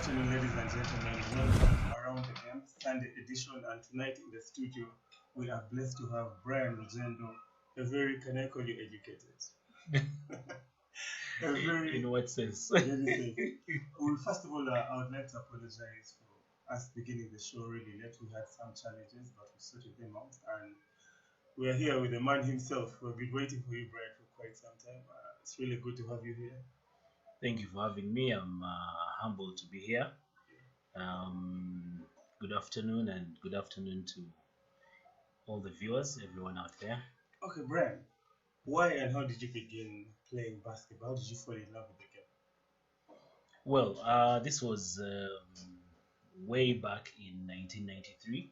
afternoon, ladies and gentlemen. Welcome around the game, Sunday edition. And tonight in the studio, we are blessed to have Brian Rugyendo, a very canonically educated, a very In what sense? very safe. Well, first of all, I would like to apologize for us beginning the show really late. We had some challenges, but we sorted them out. And we are here with the man himself. We've been waiting for you, Brian, for quite some time. It's really good to have you here. Thank you for having me. I'm humbled to be here. Um, Good afternoon, and good afternoon to all the viewers, everyone out there. Okay, Brian, why and how did you begin playing basketball? How did you fall in love with the game? Well, this was way back in 1993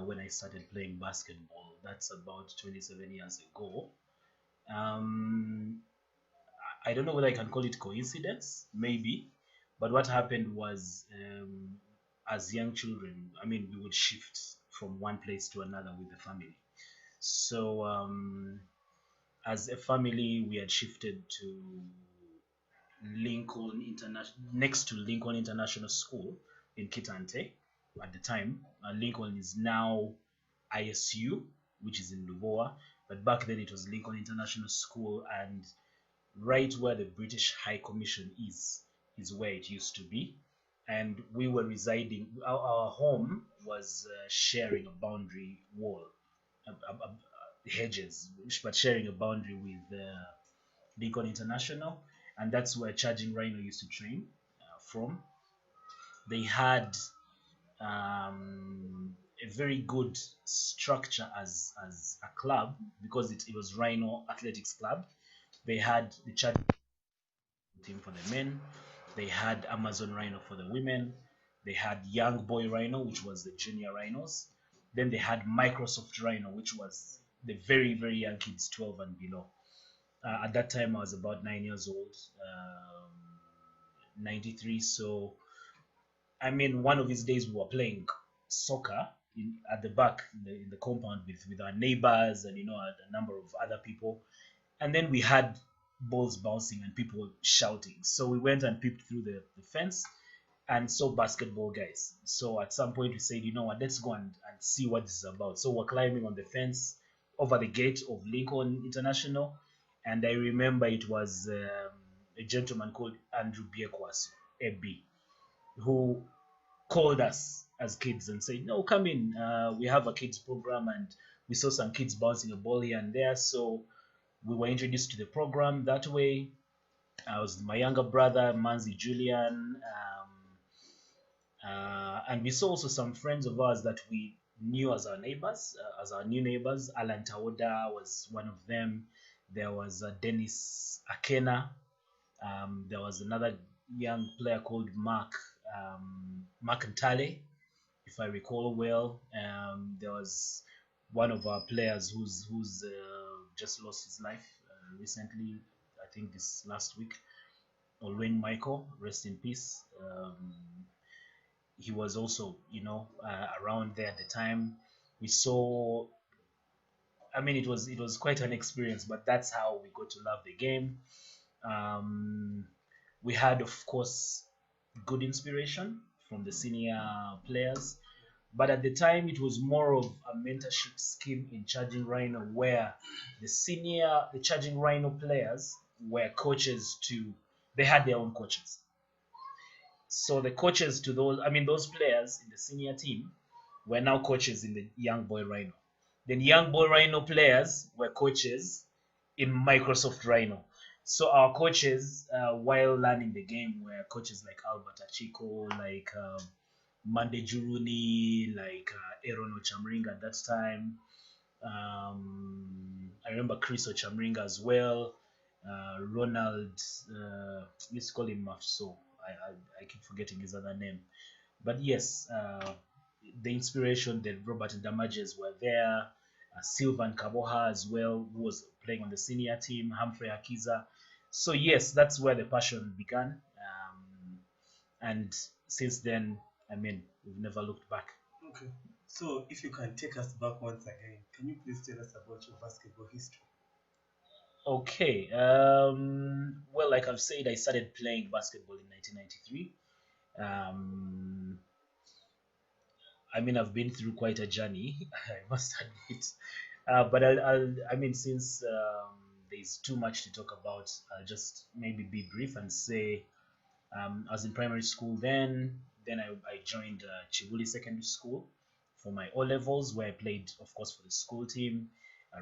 when I started playing basketball. That's about 27 years ago. Um, I don't know whether I can call it coincidence, maybe, but what happened was, as young children, I mean, we would shift from one place to another with the family. So, as a family, we had shifted to Lincoln International, next to Lincoln International School in Kitante at the time. Lincoln is now ISU, which is in Luboa, but back then it was Lincoln International School, and right where the British High Commission is where it used to be. And we were residing, our home was sharing a boundary wall, hedges, but sharing a boundary with Lincoln International. And that's where Charging Rhino used to train from. They had a very good structure as a club because it was Rhino Athletics Club. They had the Charging team for the men, they had Amazon Rhino for the women, they had Young Boy Rhino, which was the junior rhinos, then they had Microsoft Rhino, which was the very, very young kids, 12 and below. At that time, I was about 9 years old, 93. So, I mean, one of these days we were playing soccer at the back in the compound with our neighbors and a number of other people, and then we had balls bouncing and people shouting. So we went and peeped through the fence and saw basketball guys. So at some point we said, you know what, let's go and see what this is about. So we're climbing on the fence over the gate of Lincoln International, and I remember it was a gentleman called Andrew Biekwasu, AB, who called us as kids and said, no, come in, we have a kids program, and we saw some kids bouncing a ball here and there. So we were introduced to the program that way. I was my younger brother, Manzi Julian, and we saw also some friends of ours that we knew as our neighbors, as our new neighbors. Alan Taoda was one of them. There was Dennis Akena. There was another young player called Mark Ntale, if I recall well. There was one of our players who's just lost his life recently, I think this last week, Olwen Michael, rest in peace. He was also, around there at the time. We saw, I mean, it was quite an experience, but that's how we got to love the game. We had, of course, good inspiration from the senior players, but at the time it was more of a mentorship scheme in Charging Rhino, where the Charging Rhino players were coaches they had their own coaches. So the coaches to those players in the senior team were now coaches in the Young Boy Rhino. Then Young Boy Rhino players were coaches in Microsoft Rhino. So our coaches, while learning the game, were coaches like Albert Achiko, like Mande Juruni, like Aaron Ochamringa at that time. I remember Chris Ochamringa as well. Ronald, let's call him Mafso. I keep forgetting his other name. But yes, the inspiration, that Robert Damages were there. Sylvan Kaboha as well, who was playing on the senior team. Humphrey Akiza. So yes, that's where the passion began. And since then, I mean, we've never looked back. Okay. So if you can take us back once again, can you please tell us about your basketball history? Okay. Well, like I've said, I started playing basketball in 1993. Um, I mean, I've been through quite a journey, I must admit. But I mean, since there's too much to talk about, I'll just maybe be brief and say I was in primary school then. Then I joined Chivuli Secondary School for my O levels, where I played, of course, for the school team.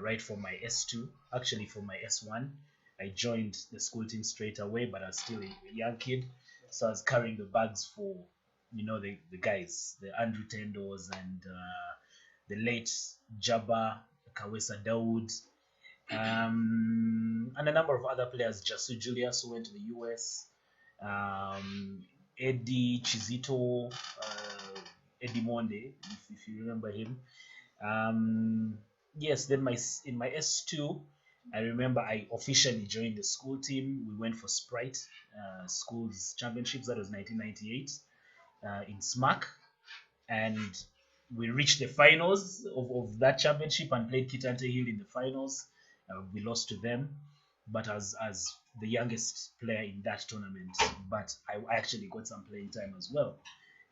Right from my S2, actually from my S1, I joined the school team straight away, but I was still a young kid, so I was carrying the bags for, the guys, the Andrew Tendos and the late Jabba Kawesa Dawood, and a number of other players, Jasu Julius, who went to the US, um, Eddie Chizito, Eddie Monde, if you remember him. Um, yes, then in my S2, I remember I officially joined the school team. We went for Sprite Schools Championships. That was 1998 in SMAC, and we reached the finals of that championship and played Kitante Hill in the finals. We lost to them, but as the youngest player in that tournament, but I actually got some playing time as well.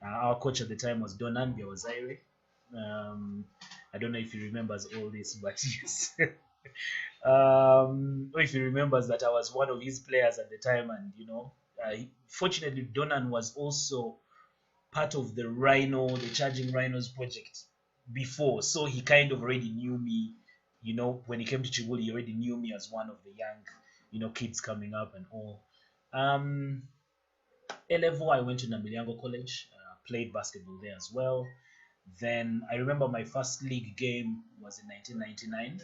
Our coach at the time was Donan Biawazaire. Um, I don't know if he remembers all this, but yes. Or if he remembers that I was one of his players at the time, and fortunately, Donan was also part of the Rhino, the Charging Rhinos project before, so he kind of already knew me. When he came to Chibuli, he already knew me as one of the young, kids coming up and all. Um, A level, I went to Nambiliango College, played basketball there as well. Then I remember my first league game was in 1999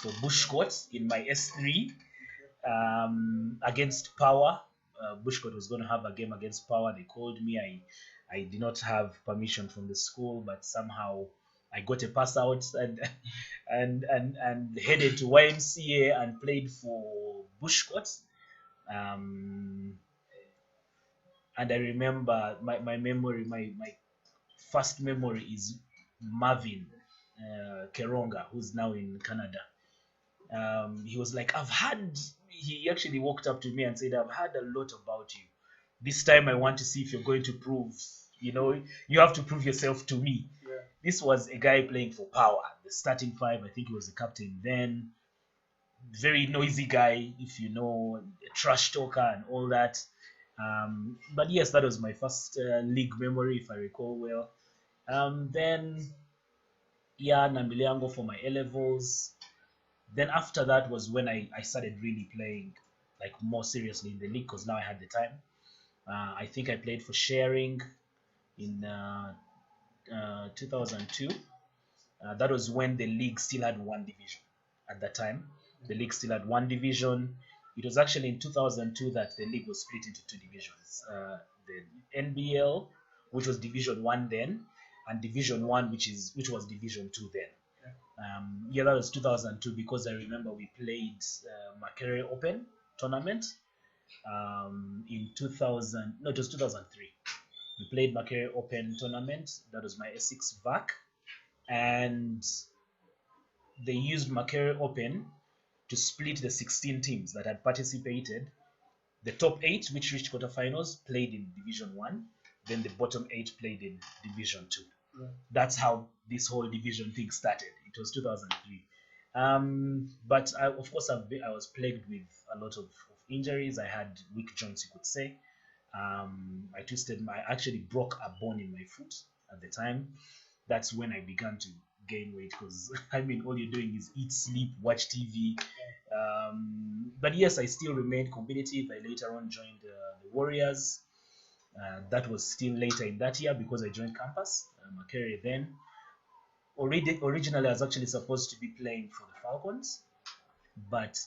for Bushcourt in my S3 against Power. Bushcourt was going to have a game against Power. They called me. I did not have permission from the school, but somehow I got a pass out and and headed to YMCA and played for Bushcourt. Um, and I remember my memory, my first memory is Marvin Keronga, who's now in Canada. He was like, he actually walked up to me and said, I've heard a lot about you. This time I want to see if you're going to prove, you have to prove yourself to me. Yeah. This was a guy playing for Power, the starting five. I think he was the captain then. Very noisy guy, if you know, a trash talker and all that. But yes, that was my first league memory, if I recall well. Then, yeah, Nambiliango for my A levels. Then after that was when I started really playing like more seriously in the league because now I had the time. I think I played for Sharing in 2002. That was when the league still had one division at that time. The league still had one division. It was actually in 2002 that the league was split into two divisions. The NBL, which was Division 1 then, and Division 1, which was Division 2 then. Yeah, that was 2002 because I remember we played Makerere Open tournament in 2000. No, it was 2003. We played Makerere Open tournament. That was my S6 VAC, and they used Makerere Open to split the 16 teams that had participated. The top 8, which reached quarterfinals, played in Division 1. Then the bottom 8 played in Division 2. Yeah. That's how this whole division thing started. It was 2003. But of course, I was plagued with a lot of injuries. I had weak joints, you could say. I actually broke a bone in my foot at the time. That's when I began to gain weight because I mean, all you're doing is eat, sleep, watch TV. But yes, I still remained competitive. I later on joined the Warriors. That was still later in that year because I joined campus, Makerere then. Originally, I was actually supposed to be playing for the Falcons, but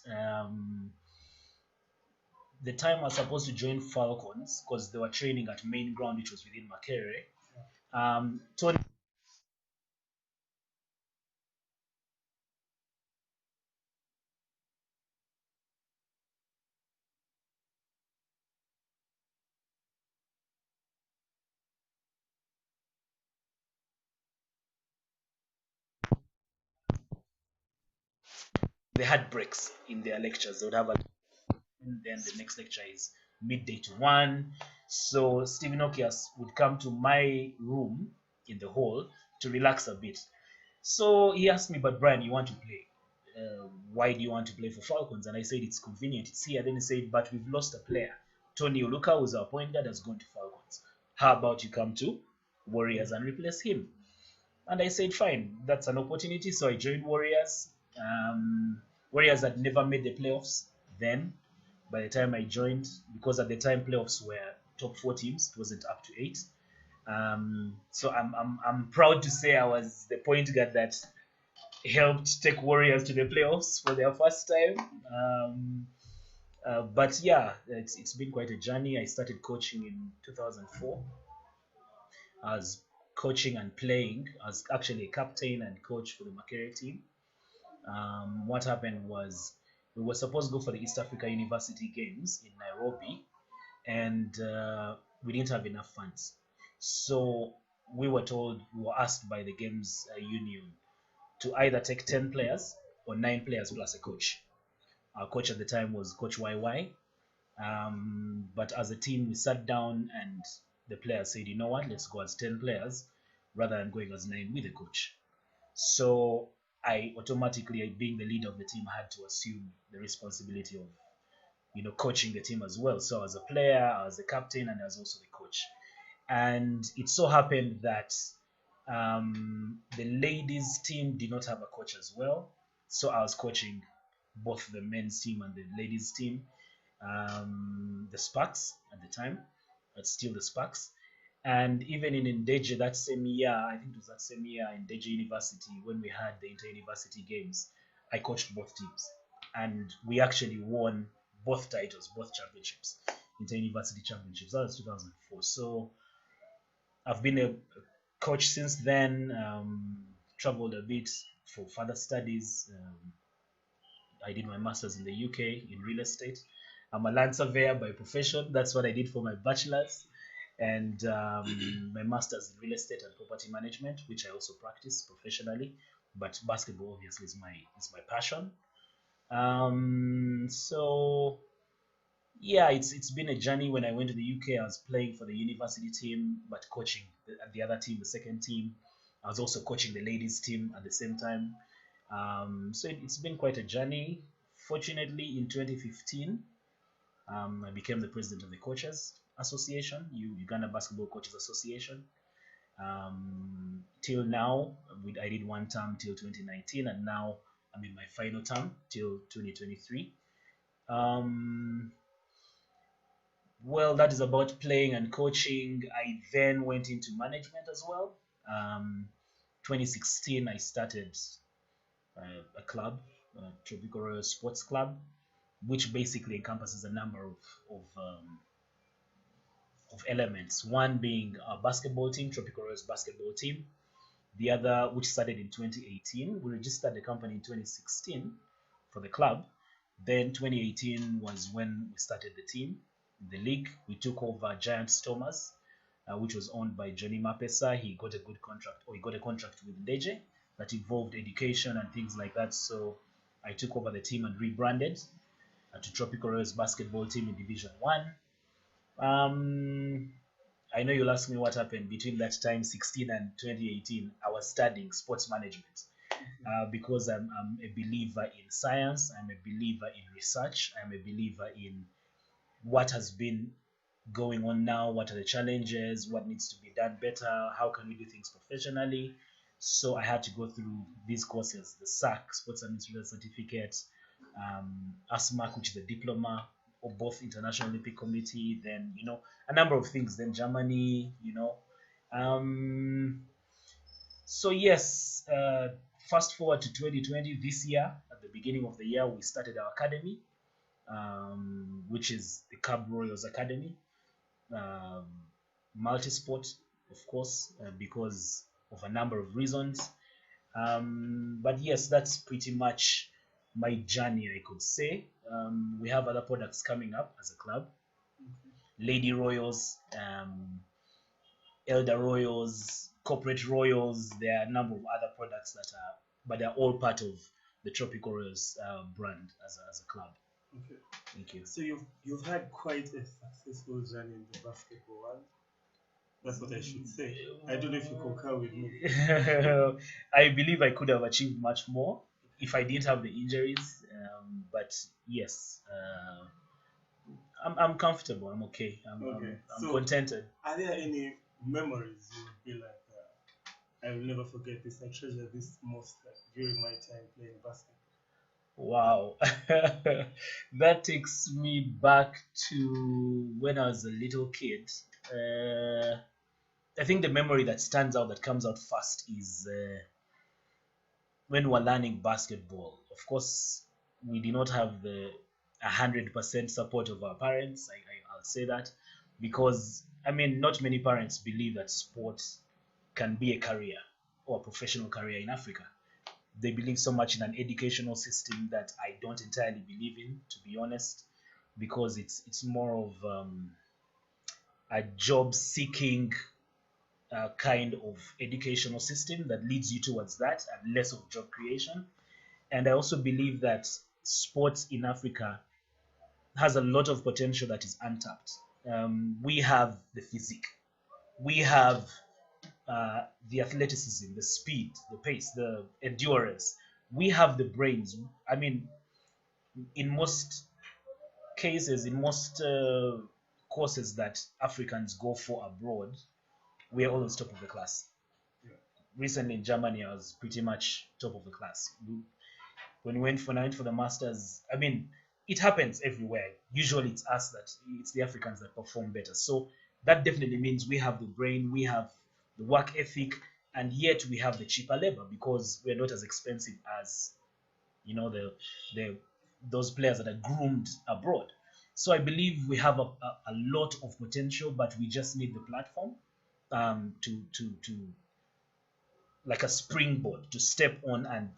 the time I was supposed to join Falcons because they were training at main ground, which was within Makerere. Tony, they had breaks in their lectures. They would have and then the next lecture is midday to 1. So Stephen Okias would come to my room in the hall to relax a bit. So he asked me, but Brian, you want to play? Why do you want to play for Falcons? And I said, it's convenient, it's here. Then he said, but we've lost a player. Tony Oluka, who's our point guard, has gone to Falcons. How about you come to Warriors and replace him? And I said, fine, that's an opportunity. So I joined Warriors. Warriors had never made the playoffs then. By the time I joined, because at the time playoffs were top 4 teams, it wasn't up to 8. So I'm proud to say I was the point guard that helped take Warriors to the playoffs for their first time. But yeah, it's been quite a journey. I started coaching in 2004. I was coaching and playing. I was actually a captain and coach for the Makerere team. What happened was we were supposed to go for the East Africa University Games in Nairobi, and we didn't have enough funds. So we were asked by the Games Union to either take 10 players or 9 players plus a coach. Our coach at the time was Coach YY. But as a team, we sat down and the players said, you know what, let's go as 10 players rather than going as 9 with a coach. So I automatically, being the leader of the team, had to assume the responsibility of coaching the team as well. So as a player, I was the captain, and I was also the coach. And it so happened that the ladies team did not have a coach as well, so I was coaching both the men's team and the ladies team. The Sparks at the time, but still the Sparks. And even in Ndeje that same year, I think it was that same year in Ndeje University, when we had the inter-university games, I coached both teams. And we actually won both titles, both championships, inter-university championships. That was 2004. So I've been a coach since then, traveled a bit for further studies. I did my master's in the UK in real estate. I'm a land surveyor by profession. That's what I did for my bachelor's, and my master's in real estate and property management, which I also practice professionally. But basketball obviously is my passion. So yeah, it's been a journey. When I went to the UK, I was playing for the university team, but coaching the other team, the second team. I was also coaching the ladies team at the same time. So it's been quite a journey. Fortunately, in 2015, I became the president of the Coaches Association, Uganda Basketball Coaches Association. Till now, I did one term till 2019, and now I'm in my final term till 2023. Well, that is about playing and coaching. I then went into management as well. 2016, I started a club, Tropical Royal Sports Club, which basically encompasses a number of elements. One being a basketball team, Tropical Royals basketball team. The other, which started in 2018, we registered the company in 2016 for the club. Then 2018 was when we started the team, the league. We took over Giants Thomas, which was owned by Johnny Mapesa. He got a good contract, or he got a contract with Ndeje that involved education and things like that. So I took over the team and rebranded to Tropical Royals basketball team in Division 1. I know you'll ask me what happened between that time, 16 and 2018. I was studying sports management because I'm a believer in science. I'm a believer in research. I'm a believer in what has been going on now, what are the challenges, what needs to be done better, how can we do things professionally. So I had to go through these courses, the SAC, Sports Administrator Certificate, ASMAC, which is a diploma of both International Olympic Committee, then, a number of things, then Germany, So yes, fast forward to 2020, this year, at the beginning of the year, we started our academy, which is the Cub Royals Academy. Multi-sport, of course, because of a number of reasons. But yes, that's pretty much my journey, I could say. We have other products coming up as a club. Lady Royals, Elder Royals, Corporate Royals. There are a number of other products but they're all part of the Tropical Royals brand as a club. Okay. Thank you. So you've had quite a successful journey in the basketball world. That's what I should say. I don't know if you concur with me. I believe I could have achieved much more if I didn't have the injuries. But yes, I'm comfortable. I'm okay. Okay. I'm So contented. are there any memories you would be like, I will never forget this. I treasure this most during my time playing basketball. Wow. That takes me back to when I was a little kid. Uh, I think the memory that stands out, that comes out first, is when we're learning basketball. Of course, we did not have the 100% support of our parents. I'll say that because, I mean, not many parents believe that sports can be a career or a professional career in Africa. They believe so much in an educational system that I don't entirely believe in, to be honest, because it's more of a job seeking kind of educational system that leads you towards that and less of job creation. And I also believe that sports in Africa has a lot of potential that is untapped. We have the physique, we have the athleticism, the speed, the pace, the endurance. We have the brains. I mean, in most cases, in most courses that Africans go for abroad, we are always top of the class. Recently in Germany, I was pretty much top of the class. When I went for the masters, I mean, it happens everywhere. Usually, it's the Africans that perform better. So that definitely means we have the brain, we have the work ethic, and yet we have the cheaper labor because we're not as expensive as the those players that are groomed abroad. So I believe we have a lot of potential, but we just need the platform to like a springboard to step on and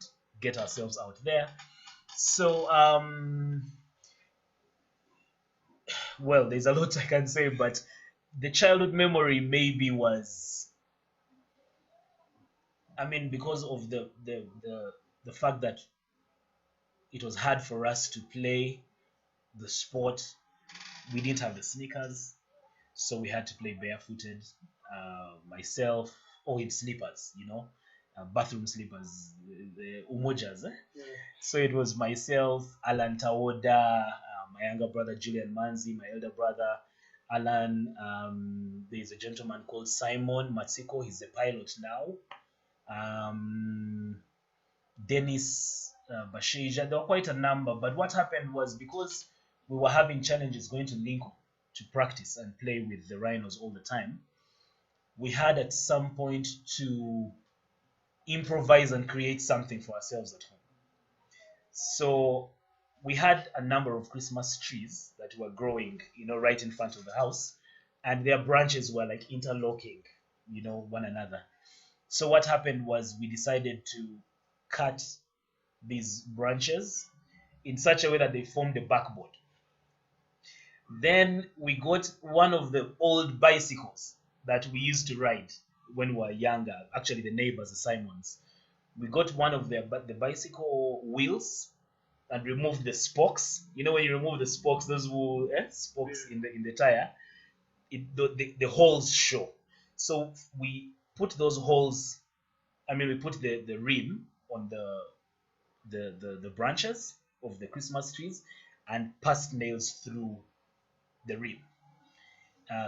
get ourselves out there. So, well, there's a lot I can say, but the childhood memory maybe was, I mean, because of the fact that it was hard for us to play the sport, we didn't have the sneakers, so we had to play barefooted. Myself, or in slippers, bathroom slippers, the umojas. Yeah. So it was myself, Alan Tawoda, my younger brother Julian Manzi, my elder brother Alan. There's a gentleman called Simon Matsiko. He's a pilot now. Dennis Bashija. There were quite a number, but what happened was because we were having challenges going to Lincoln to practice and play with the Rhinos all the time, we had at some point to improvise and create something for ourselves at home. So we had a number of Christmas trees that were growing, right in front of the house, and their branches were like interlocking, one another. So what happened was we decided to cut these branches in such a way that they formed a backboard. Then we got one of the old bicycles that we used to ride when we were younger, actually the neighbors, the Simons. We got one of the bicycle wheels and removed the spokes. When you remove the spokes, those spokes in the tire, the holes show. So we put those holes. I mean, we put the rim on the branches of the Christmas trees and passed nails through the rim,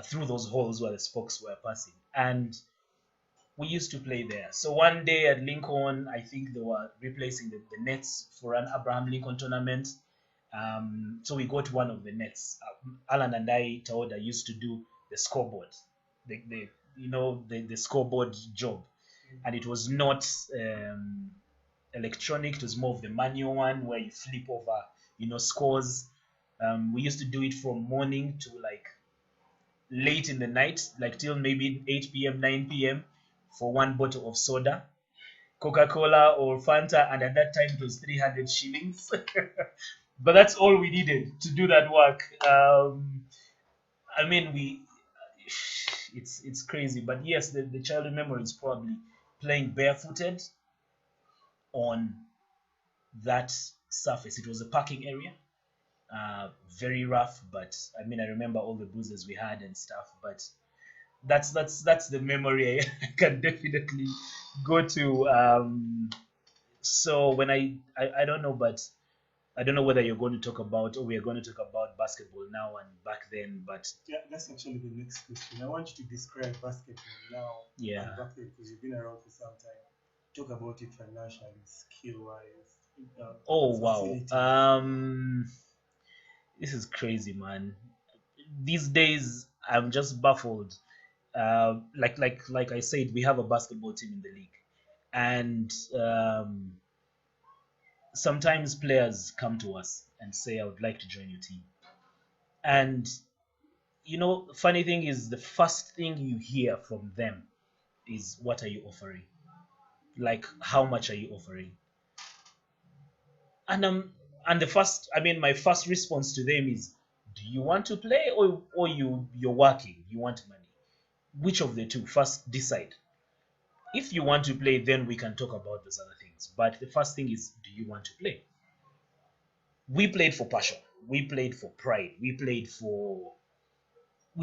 through those holes where the spokes were passing. And we used to play there. So one day at Lincoln, I think they were replacing the nets for an Abraham Lincoln tournament. So we got one of the nets. Alan and I, Taoda, used to do the scoreboard, the scoreboard job, and it was not electronic. It was more of the manual one where you flip over, scores. We used to do it from morning to like late in the night, like till maybe 8 p.m., 9 p.m. for one bottle of soda, Coca-Cola or Fanta, and at that time it was 300 shillings. But that's all we needed to do that work. I mean, it's crazy, but yes, the childhood memory is probably playing barefooted on that surface. It was a parking area. very rough, but I mean, I remember all the bruises we had and stuff. But that's the memory I can definitely go to. So when I don't know, but I don't know whether you're going to talk about or we are going to talk about basketball now and back then. But Yeah, that's actually the next question. I want you to describe basketball now yeah. and back then because you've been around for some time. Talk about it financially, skill wise, Oh wow. facilities. This is crazy, man. These days I'm just baffled. Like I said, we have a basketball team in the league, and sometimes players come to us and say, "I would like to join your team." And funny thing is, the first thing you hear from them is, "What are you offering? Like, how much are you offering?" And the first, I mean, my first response to them is, "Do you want to play, or you're working? You want money? Which of the two? First decide. If you want to play, then we can talk about those other things. But the first thing is, do you want to play?" We played for passion. We played for pride. We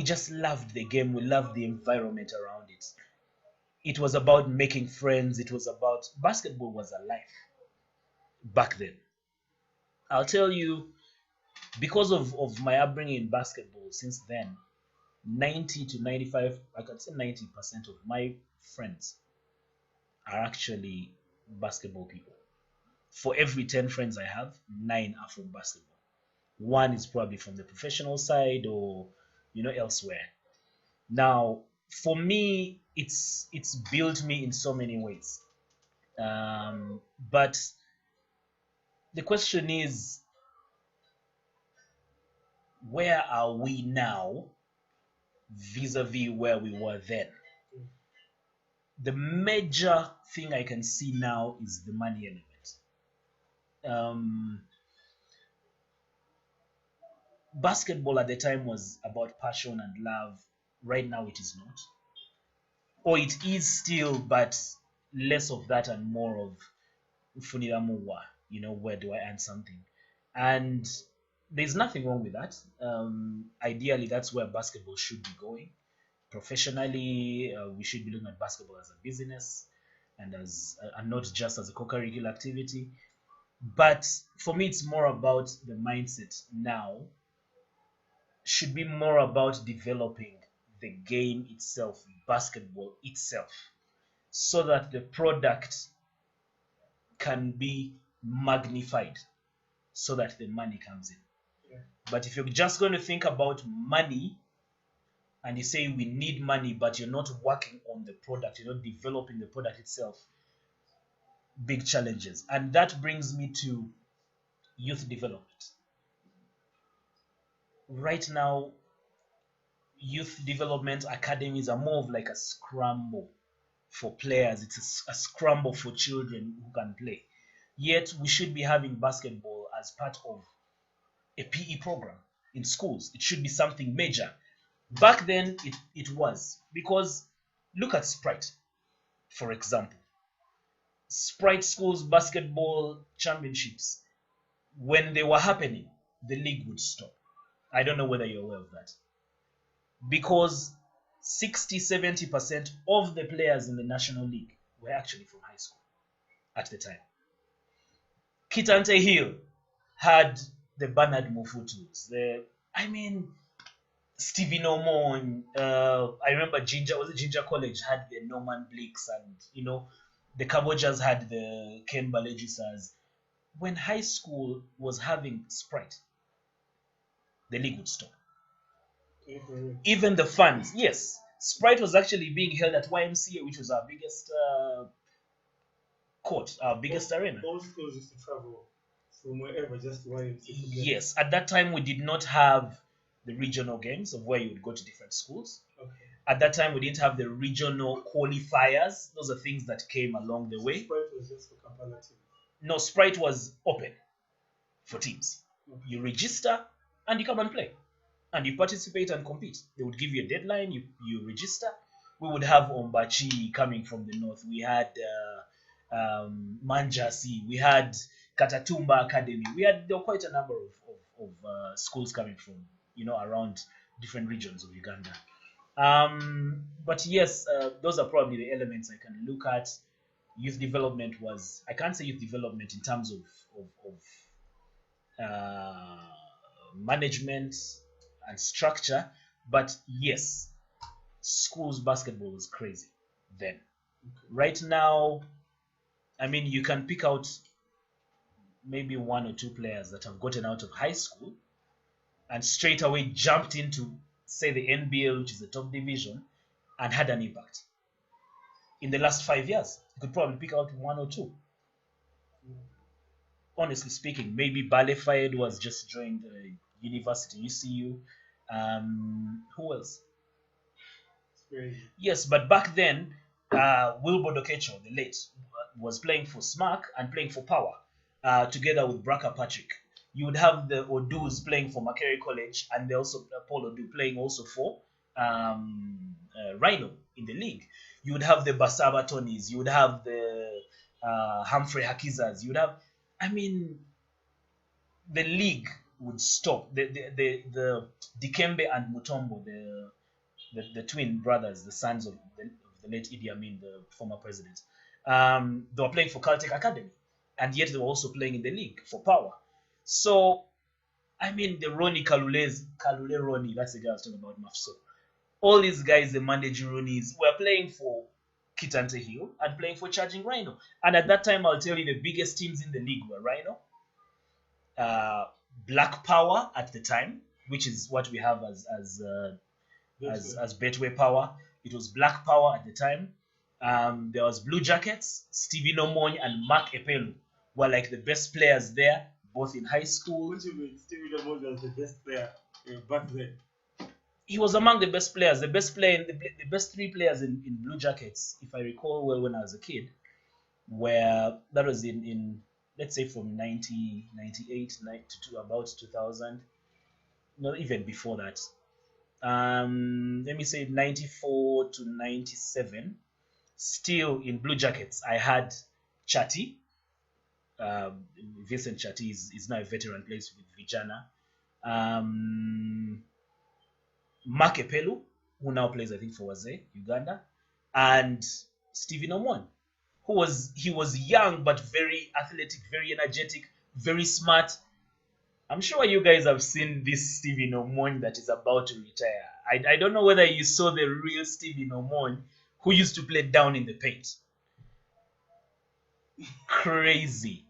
just loved the game. We loved the environment around it. It was about making friends. It was about basketball was alive back then. I'll tell you, because of my upbringing in basketball since then, 90 to 95, I can say 90% of my friends are actually basketball people. For every 10 friends I have, 9 are from basketball. One is probably from the professional side or elsewhere. Now, for me, it's built me in so many ways. But the question is, where are we now vis-a-vis where we were then? The major thing I can see now is the money element. Basketball at the time was about passion and love. Right now, it is not. Or it is still, but less of that and more of Funiramuwa, where do I earn something? And there's nothing wrong with that. Ideally, that's where basketball should be going. Professionally, we should be looking at basketball as a business and not just as a co-curricular activity. But for me, it's more about the mindset now. Should be more about developing the game itself, basketball itself, so that the product can be magnified so that the money comes in. Yeah. But if you're just going to think about money and you say we need money, but you're not working on the product, you're not developing the product itself, big challenges. And that brings me to youth development. Right now, youth development academies are more of like a scramble for players. It's a scramble for children who can play. Yet we should be having basketball as part of a PE program in schools. It should be something major. Back then, it was. Because look at Sprite, for example. Sprite schools basketball championships, when they were happening, the league would stop. I don't know whether you're aware of that. Because 60-70% of the players in the National League were actually from high school at the time. Kitante Hill had the Bernard Mufutus. Stevie Norman. I remember Ginger College had the Norman Blicks, and the Kabojas had the Ken Balejisas. When high school was having Sprite, the league would stop. Even the fans, yes. Sprite was actually being held at YMCA, which was our biggest court, our biggest arena. All schools used to travel from wherever just to YMCA. Yes, at that time we did not have the regional games of where you would go to different schools. Okay. At that time we didn't have the regional qualifiers. Those are things that came along the way. Sprite was just for Kampala teams. No, Sprite was open for teams. Okay. You register and you come and play. And you participate and compete. They would give you a deadline, you register. We would have Ombachi coming from the north. We had Manjasi. We had Katatumba Academy. There were quite a number of schools coming from around different regions of Uganda. But yes, those are probably the elements I can look at. Youth development was, I can't say youth development in terms of management and structure, but yes, schools basketball was crazy then. Right now, I mean, you can pick out maybe one or two players that have gotten out of high school and straight away jumped into, say, the NBL, which is the top division, and had an impact. In the last 5 years, you could probably pick out one or two. Honestly speaking, maybe Bale Fayed was just joined the university, UCU. Who else? Yes, but back then, Wilbur Dokecho, the late, was playing for SMAC and playing for Power, together with Braka Patrick. You would have the Odus playing for Makerere College, and they also Paul Odu playing also for Rhino in the league. You would have the Basaba Tonys. You would have the Humphrey Hakizas. You would have, I mean, the league would stop. The Dikembe and Mutombo, the twin brothers, the sons of the late Idi Amin, the former president, they were playing for Caltech Academy, and yet they were also playing in the league for Power. So, I mean, the Kalule Ronnie, that's the guy I was talking about, Mafso. All these guys, the Mandeji Ronis, were playing for Kitante Hill and playing for Charging Rhino. And at that time, I'll tell you, the biggest teams in the league were Rhino, Black Power at the time, which is what we have as Betway Power. It was Black Power at the time. There was Blue Jackets, Stevie Nomony and Mark Epelu were like the best players there, both in high school. What do you mean Stevie Nomony was the best player back then? He was among the best players. The best player, the best three players in Blue Jackets, if I recall well, when I was a kid, were, that was in let's say from 1998 to about 2000, not even before that. Let me say 94 to 97. Still in Blue Jackets, I had Chati. Vincent Chati is now a veteran, plays with Vijana. Mark Epelu, who now plays, I think, for Waze, Uganda, and Stephen Omon, he was young but very athletic, very energetic, very smart. I'm sure you guys have seen this Stephen Omon that is about to retire. I don't know whether you saw the real Stephen Omon who used to play down in the paint. Crazy.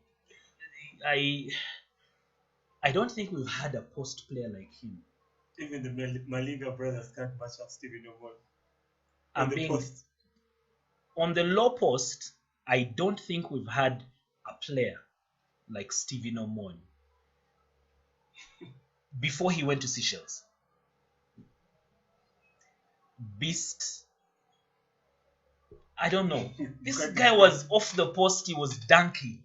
I don't think we've had a post player like him. Even the Malinga brothers can't match up Stevie Nomony. On the low post, I don't think we've had a player like Stevie Nomony before he went to Seychelles. Beast. I don't know. This guy was off the post, he was dunking.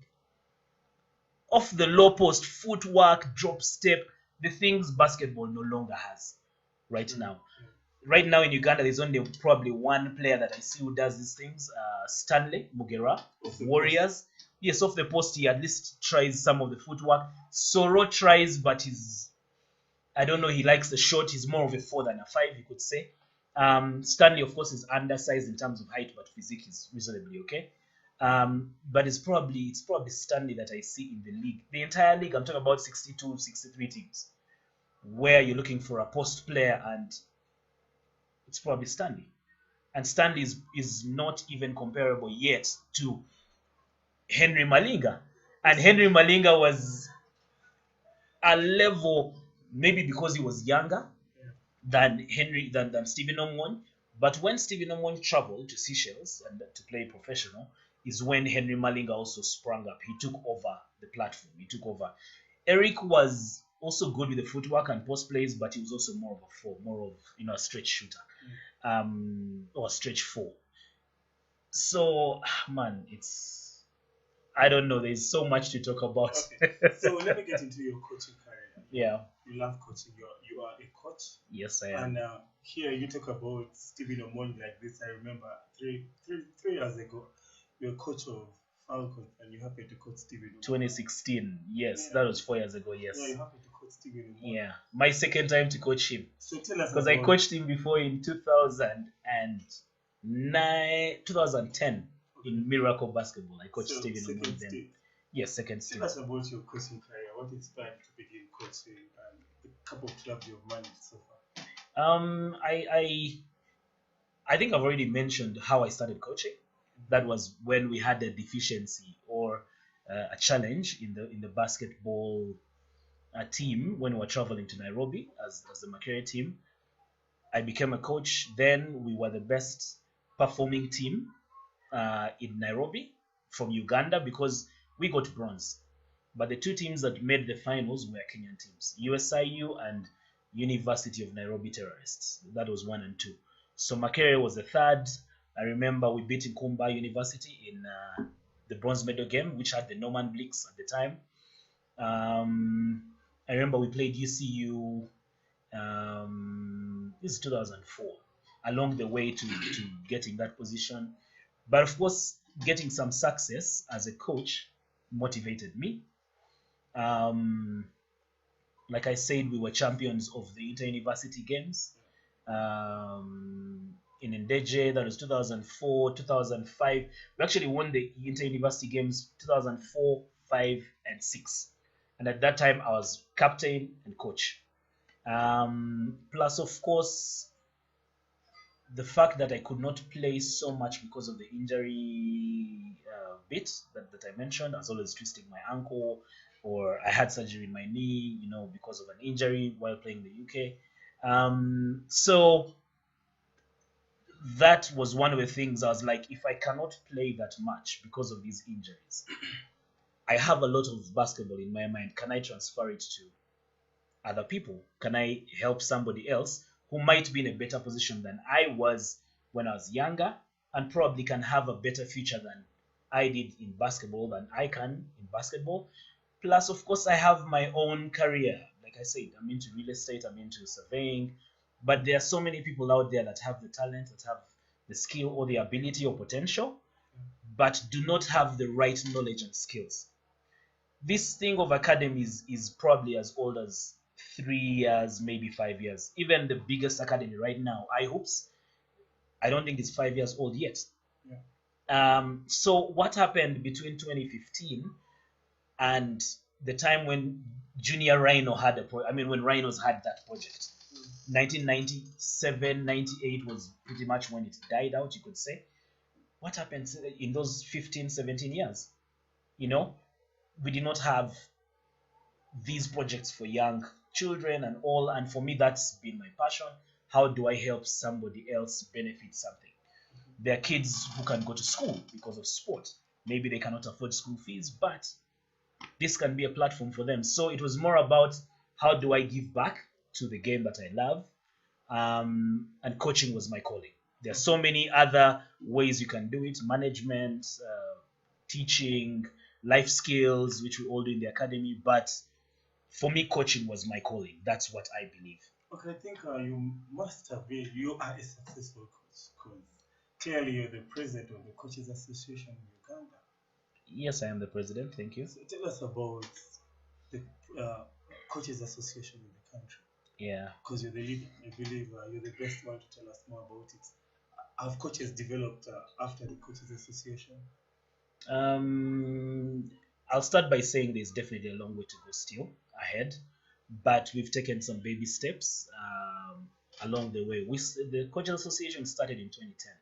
Off the low post, footwork, drop step, the things basketball no longer has right now. Right now in Uganda, there's only probably one player that I see who does these things, Stanley Mugera of Warriors. Yes, off the post, he at least tries some of the footwork. Soro tries, but I don't know, he likes the shot. He's more of a 4 than a 5, you could say. Stanley, of course, is undersized in terms of height, but physique is reasonably okay. But it's probably Stanley that I see in the league. The entire league, I'm talking about 62, 63 teams, where you're looking for a post player, and it's probably Stanley. And Stanley is not even comparable yet to Henry Malinga. And Henry Malinga was a level, maybe because he was younger than Stephen Omon. But when Stephen Omon traveled to Seychelles and to play professional, is when Henry Malinga also sprung up. He took over the platform. He took over. Eric was also good with the footwork and post plays, but he was also more of a 4, more of a stretch shooter, or stretch 4. So, man, I don't know. There's so much to talk about. Okay. So let me get into your coaching career. Yeah. You love coaching. You are a coach. Yes, I am. And here you talk about Stephen Omon like this. I remember three years ago, you're a coach of Falcons and you happened to coach Stephen Omon. 2016. Yes, that was 4 years ago. Yes. Yeah, you happened to coach Stephen. Yeah, my second time to coach him. So tell us because I coached him before in 2009, 2010 in Miracle Basketball. I coached Stephen Omoy then. Yes, second state. Tell us about your coaching career. What inspired you to begin coaching and the couple of clubs you've managed so far? I think I've already mentioned how I started coaching. That was when we had a deficiency or a challenge in the basketball team when we were traveling to Nairobi as the Makerere team. I became a coach. Then we were the best performing team in Nairobi from Uganda because we got bronze. But the two teams that made the finals were Kenyan teams, USIU and University of Nairobi Terrorists. That was 1 and 2. So Makerere was the third. I remember we beat Nkumba University in the bronze medal game, which had the Norman Blix at the time. I remember we played UCU. This is 2004. Along the way to getting that position, but of course, getting some success as a coach motivated me. Like I said, we were champions of the inter-university games. In Ndeje, that was 2004, 2005. We actually won the inter-university games 2004, 5, and 6. And at that time, I was captain and coach. Plus, of course, the fact that I could not play so much because of the injury bit that I mentioned, as well as twisting my ankle, or I had surgery in my knee, because of an injury while playing the UK. So that was one of the things I was like, if I cannot play that much because of these injuries, I have a lot of basketball in my mind. Can I transfer it to other people? Can I help somebody else who might be in a better position than I was when I was younger and probably can have a better future than I did in basketball, than I can in basketball? Plus, of course, I have my own career. Like I said, I'm into real estate, I'm into surveying, but there are so many people out there that have the talent, that have the skill or the ability or potential, but do not have the right knowledge and skills. This thing of academies is probably as old as 3 years, maybe 5 years. Even the biggest academy right now, iHoops, I don't think it's 5 years old yet. So what happened between 2015 and the time when Junior Rhino had when Rhinos had that project? 1997, 98 was pretty much when it died out, you could say. What happened in those 15, 17 years? We did not have these projects for young children and all, and for me that's been my passion. How do I help somebody else benefit something? There are kids who can go to school because of sport. Maybe they cannot afford school fees, but this can be a platform for them. So it was more about how do I give back to the game that I love, and coaching was my calling. There are so many other ways you can do it: management, teaching, life skills, which we all do in the academy, but for me, coaching was my calling. That's what I believe. Okay, I think you are a successful coach, because clearly you're the president of the Coaches Association in Uganda. Yes, I am the president. Thank you. So tell us about the Coaches Association in the country. Yeah. Because you're the leader. I believe you're the best one to tell us more about it. Have coaches developed after the Coaches Association? I'll start by saying there's definitely a long way to go still ahead, but we've taken some baby steps along the way. The Coaches Association started in 2010.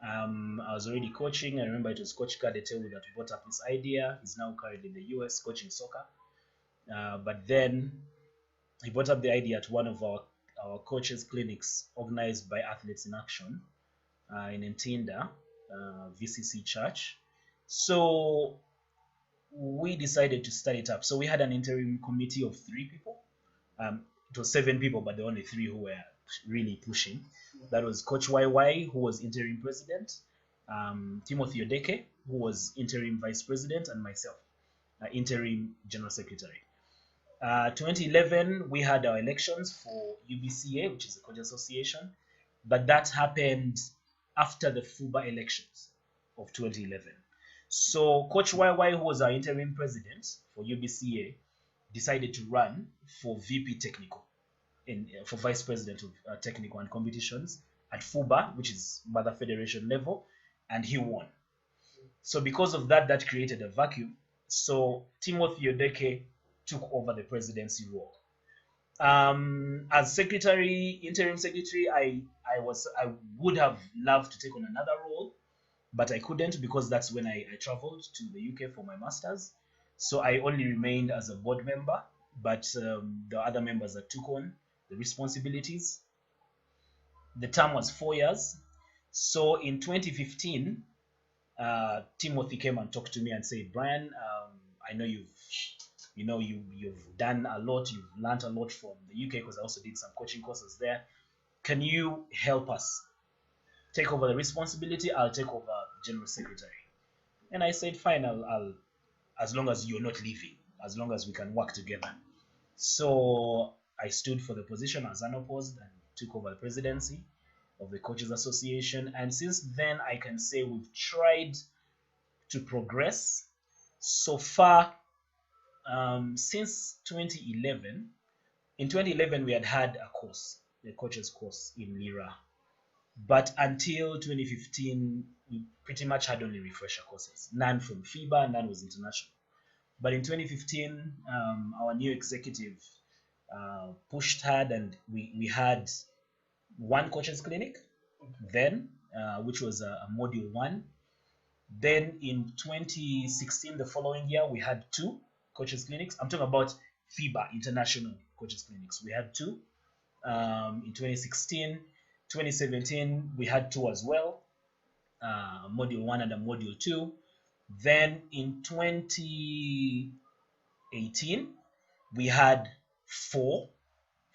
I was already coaching. I remember it was Coach Kadetewu that brought up this idea. He's now currently in the US coaching soccer. But then he brought up the idea at one of our coaches' clinics organized by Athletes in Action in Ntinda, VCC Church. So we decided to start it up. So we had an interim committee of 3 people. It was 7 people, but there were only 3 who were really pushing. That was Coach YY, who was interim president, Timothy Odeke, who was interim vice president, and myself, interim general secretary. 2011, we had our elections for UBCA, which is the Coach Association, but that happened after the FUBA elections of 2011. So Coach YY, who was our interim president for UBCA, decided to run for VP Technical, for Vice President of Technical and Competitions at FUBA, which is Mother Federation level, and he won. So because of that, that created a vacuum. So Timothy Odeke took over the presidency role. As secretary, interim secretary, I would have loved to take on another role, but I couldn't because that's when I traveled to the UK for my master's. So I only remained as a board member, but the other members that took on the responsibilities. The term was 4 years. So in 2015, Timothy came and talked to me and said, Brian, I know you've done a lot, you've learned a lot from the UK, because I also did some coaching courses there. Can you help us take over the responsibility? I'll take over general secretary. And I said, fine, I'll as long as you're not leaving, as long as we can work together. So I stood for the position as unopposed and took over the presidency of the Coaches Association. And since then, I can say we've tried to progress. So far, since 2011, in 2011, we had a course, the coaches course in Lira. But until 2015, we pretty much had only refresher courses, none from FIBA, none was international. But in 2015, our new executive pushed hard, and we had one coaches clinic then, which was a module 1. Then in 2016, the following year, we had 2 coaches clinics. I'm talking about FIBA international coaches clinics. We had 2 in 2016. 2017, we had 2 as well, module 1 and a module 2. Then in 2018, we had 4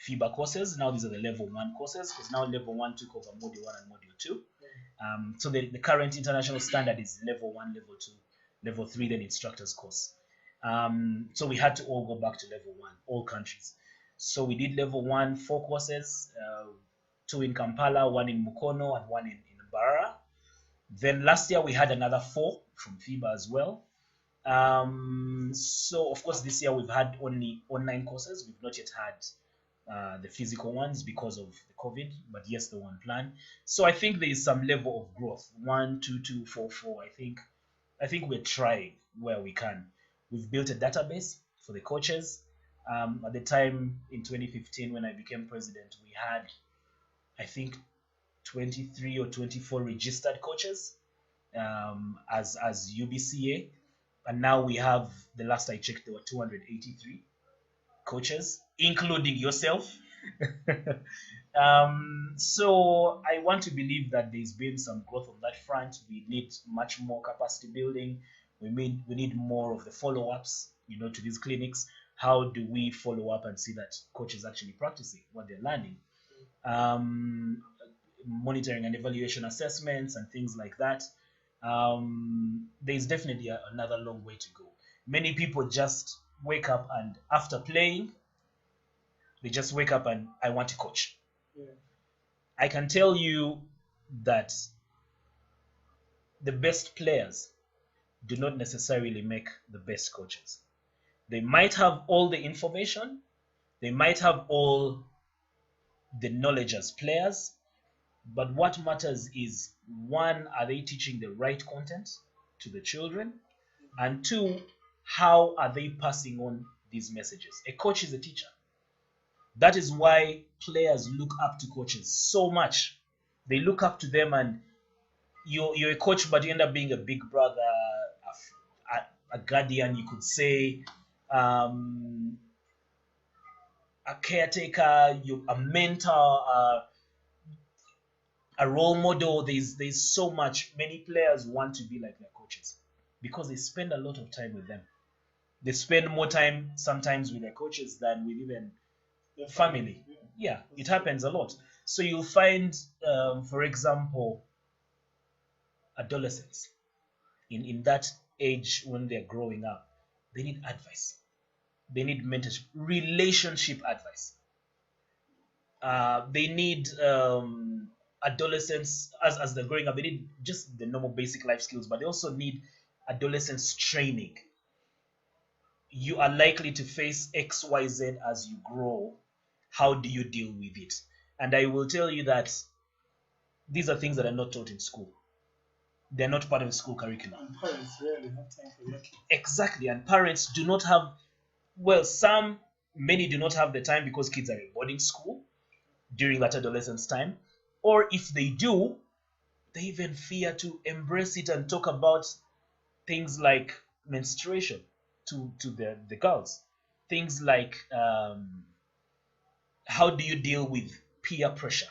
FIBA courses. Now these are the level 1 courses, because now level 1 took over module 1 and module 2. So the current international standard is level 1, level 2, level 3, then instructor's course. So we had to all go back to level 1, all countries. So we did level 1, 4 courses, 2 in Kampala, 1 in Mukono, and 1 in Mbarara. Then last year we had another 4 from FIBA as well. So of course this year we've had only online courses. We've not yet had the physical ones because of the COVID, but yes, the one plan. So I think there is some level of growth. 1, 2, 2, 4, 4. I think we're trying where we can. We've built a database for the coaches. At the time in 2015, when I became president, we had, I think, 23 or 24 registered coaches as UBCA, and now we have, the last I checked, there were 283 coaches, including yourself. So I want to believe that there's been some growth on that front. We need much more capacity building. We need more of the follow-ups, to these clinics. How do we follow up and see that coaches actually practicing what they're learning? Monitoring and evaluation assessments and things like that. There's definitely another long way to go. Many people just wake up, and after playing, they just wake up and I want to coach. Yeah. I can tell you that the best players do not necessarily make the best coaches. They might have all the information, they might have all the knowledge as players, but what matters is, 1, are they teaching the right content to the children? And 2, how are they passing on these messages? A coach is a teacher. That is why players look up to coaches so much. They look up to them, and you're a coach, but you end up being a big brother, a guardian, you could say, a caretaker, a mentor, a role model. There's so much. Many players want to be like their coaches because they spend a lot of time with them. They spend more time sometimes with their coaches than with even their family. Yeah, it happens a lot. So you'll find, for example, adolescents in that age when they're growing up, they need advice. They need mentorship, relationship advice. They need adolescents, as they're growing up, they need just the normal basic life skills, but they also need adolescents training. you are likely to face XYZ as you grow. How do you deal with it? And I will tell you that these are things that are not taught in school. They're not part of the school curriculum. And parents rarely have time for their kids. Exactly. And parents do not have, many do not have the time because kids are in boarding school during that adolescence time. Or if they do, they even fear to embrace it and talk about things like menstruation to the girls. Things like how do you deal with peer pressure?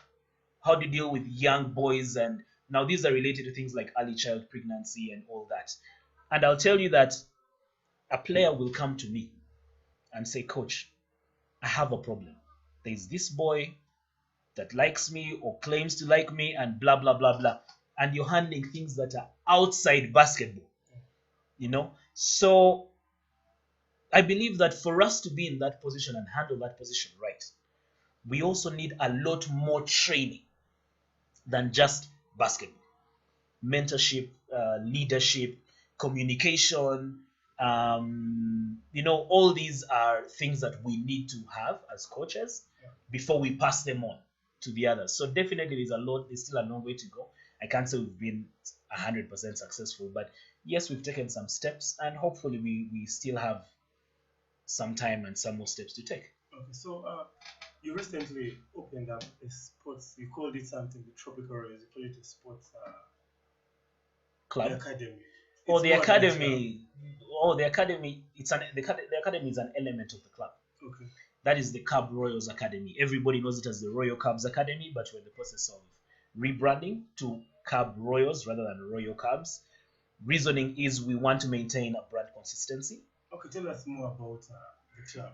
How do you deal with young boys? And now these are related to things like early child pregnancy and all that. And I'll tell you that a player will come to me and say, Coach, I have a problem. There's this boy that likes me or claims to like me and blah, blah, blah, blah. And you're handling things that are outside basketball, So I believe that for us to be in that position and handle that position right, we also need a lot more training than just basketball. Mentorship, leadership, communication, all these are things that we need to have as coaches before we pass them on to the others. So definitely there's still a long way to go. I can't say we've been 100% successful, but yes, we've taken some steps, and hopefully we still have some time and some more steps to take. Okay, so you recently opened up a sports, you called it something, the Tropical Royals, you call it a sports club? The academy. The academy. The academy. The academy is an element of the club. Okay. That is the Cub Royals Academy. Everybody knows it as the Royal Cubs Academy, but we're in the process of rebranding to Cub Royals rather than Royal Cubs. Reasoning is we want to maintain a brand consistency. Okay, tell us more about the club.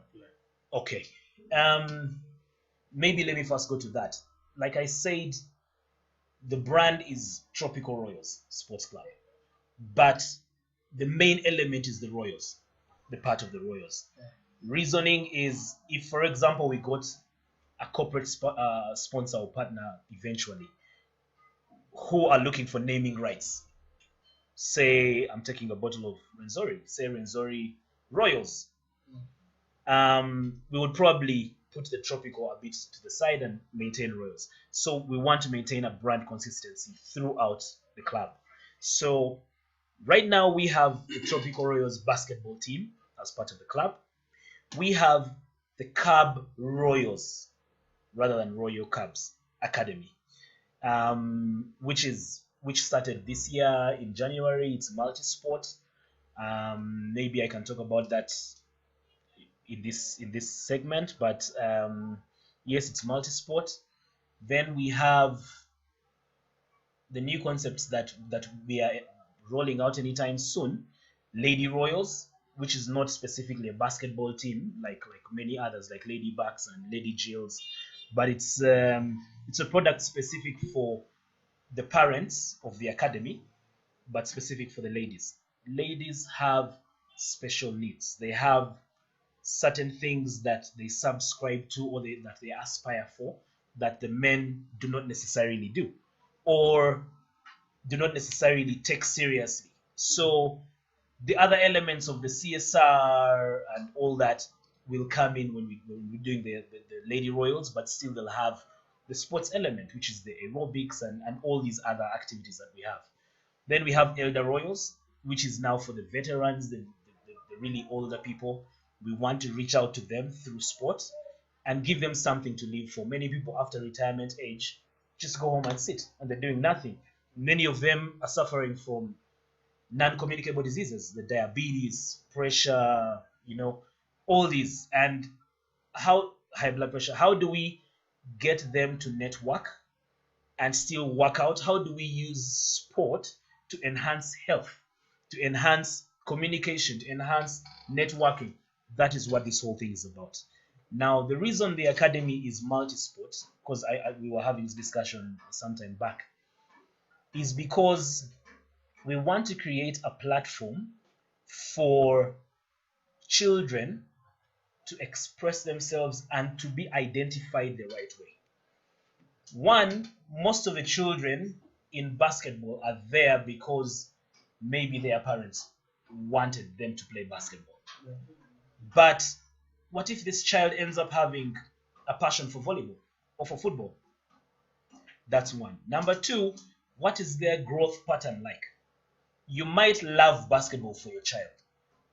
Okay. Maybe let me first go to that. Like I said, the brand is Tropical Royals Sports Club, but the main element is the Royals, the part of the Royals. Yeah. Reasoning is, if for example we got a corporate sponsor or partner eventually who are looking for naming rights, say I'm taking a bottle of Renzori, say Renzori Royals, we would probably put the Tropical a bit to the side and maintain Royals. So we want to maintain a brand consistency throughout the club. So right now we have the Tropical Royals basketball team as part of the club. We have the Cub Royals rather than Royal Cubs Academy, which started this year in January. It's multi-sport. Maybe I can talk about that in this segment, but yes, it's multi-sport. Then we have the new concepts that we are rolling out anytime soon. Lady Royals, which is not specifically a basketball team like many others like Lady Bucks and Lady Jills, but it's a product specific for the parents of the academy, but specific for the ladies. Ladies have special needs. They have certain things that they subscribe to or that they aspire for that the men do not necessarily do or do not necessarily take seriously. So the other elements of the CSR and all that will come in when we're doing the Lady Royals, but still they'll have the sports element, which is the aerobics and all these other activities that we have. Then we have Elder Royals, which is now for the veterans, the really older people. We want to reach out to them through sports and give them something to live for. Many people after retirement age just go home and sit and they're doing nothing. Many of them are suffering from non-communicable diseases, the diabetes, pressure, all these, and high blood pressure. How do we get them to network and still work out? How do we use sport to enhance health, to enhance communication, to enhance networking? That is what this whole thing is about. Now, the reason the academy is multi-sport, because we were having this discussion sometime back, is because we want to create a platform for children to express themselves and to be identified the right way. One, most of the children in basketball are there because maybe their parents wanted them to play basketball. But what if this child ends up having a passion for volleyball or for football? That's one. Number two, what is their growth pattern like? You might love basketball for your child,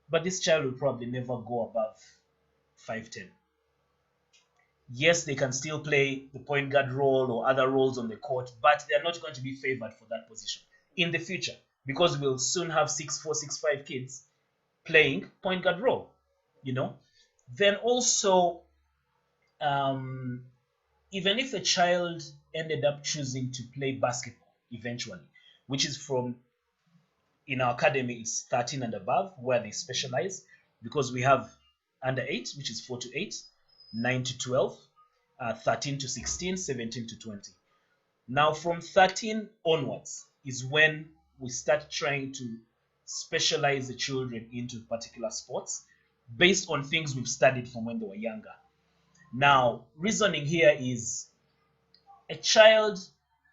but this child will probably never go above 5'10". Yes, they can still play the point guard role or other roles on the court, but they're not going to be favored for that position in the future because we'll soon have 6'4", 6'5" kids playing point guard role, you know. Then also, even if a child ended up choosing to play basketball eventually, which is from, in our academy, it's 13 and above where they specialize, because we have under 8, which is 4 to 8, 9 to 12, 13 to 16, 17 to 20. Now from 13 onwards is when we start trying to specialize the children into particular sports based on things we've studied from when they were younger. Now, reasoning here is a child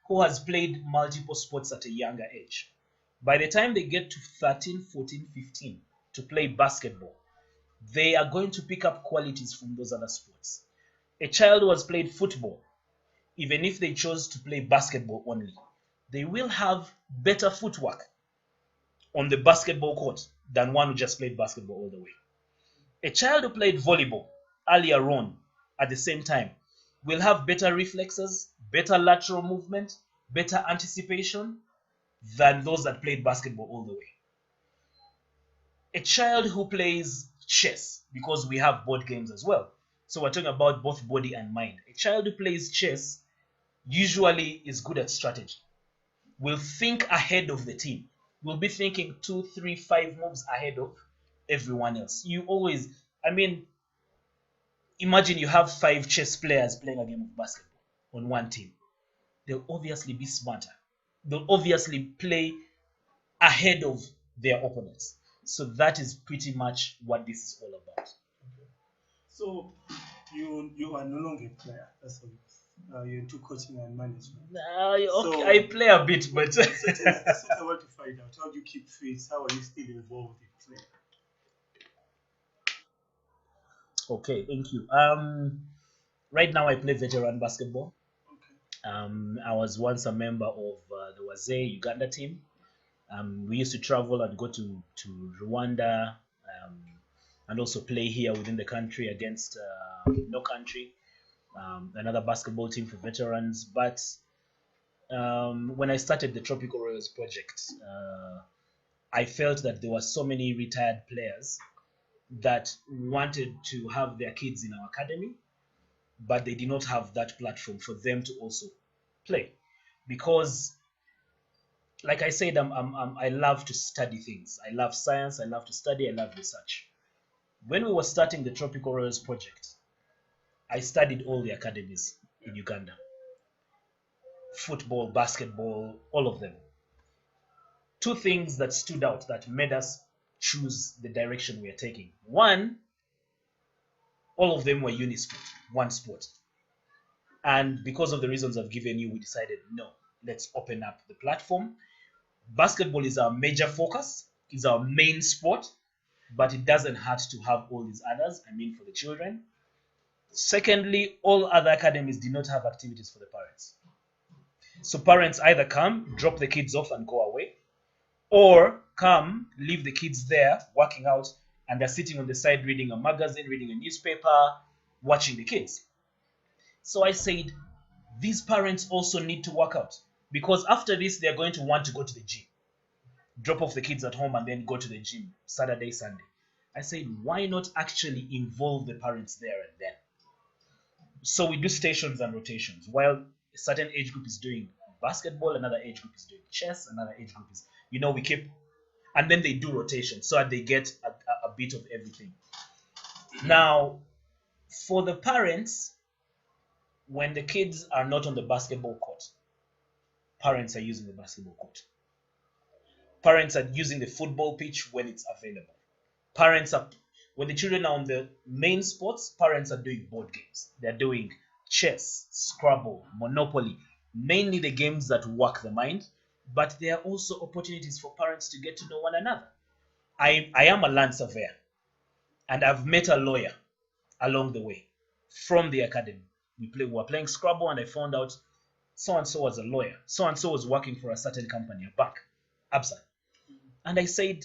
who has played multiple sports at a younger age, by the time they get to 13, 14, 15 to play basketball, they are going to pick up qualities from those other sports. A child who has played football, even if they chose to play basketball only, they will have better footwork on the basketball court than one who just played basketball all the way. A child who played volleyball earlier on at the same time will have better reflexes, better lateral movement, better anticipation than those that played basketball all the way. A child who plays chess, because we have board games as well, so we're talking about both body and mind. A child who plays chess usually is good at strategy, will think ahead of the team, will be thinking 2, 3, 5 moves ahead of everyone else. You always, imagine you have 5 chess players playing a game of basketball on one team. They'll obviously be smarter. They'll obviously play ahead of their opponents. So that is pretty much what this is all about. Okay. So you are no longer a player. That's all. You're into coaching and management. Okay, So- I play a bit, but That's what I want to find out. How do you keep fit? How are you still involved in play? okay, thank you. Right now I play veteran basketball. Okay. I was once a member of the Wazee Uganda team. We used to travel and go to Rwanda, and also play here within the country against No Country, another basketball team for veterans. But when I started the Tropical Royals project, I felt that there were so many retired players that wanted to have their kids in our academy, but they did not have that platform for them to also play. Because, like I said, I love to study things. I love science, I love to study, I love research. When we were starting the Tropical Royals project, I studied all the academies in Uganda. Football, basketball, all of them. 2 things that stood out that made us choose the direction we are taking. One, all of them were unisport, one sport. And because of the reasons I've given you, we decided, no, let's open up the platform. Basketball is our major focus, is our main sport, but it doesn't hurt to have all these others, for the children. Secondly, all other academies did not have activities for the parents. So parents either come, drop the kids off and go away, or come, leave the kids there working out, and they're sitting on the side reading a magazine, reading a newspaper, watching the kids. So I said, these parents also need to work out, because after this, they're going to want to go to the gym. Drop off the kids at home and then go to the gym Saturday, Sunday. I said, why not actually involve the parents there and then? So we do stations and rotations. While a certain age group is doing basketball, another age group is doing chess, another age group is, we keep, and then they do rotation so that they get a bit of everything. Now, for the parents, when the kids are not on the basketball court, parents are using the basketball court. Parents are using the football pitch when it's available. When the children are on the main sports, parents are doing board games. They're doing chess, Scrabble, Monopoly, mainly the games that work the mind, but there are also opportunities for parents to get to know one another. I am a land surveyor, And I've met a lawyer along the way from the academy. We were playing Scrabble, and I found out so and so was a lawyer. So and so was working for a certain company, a bank, Absa. And I said,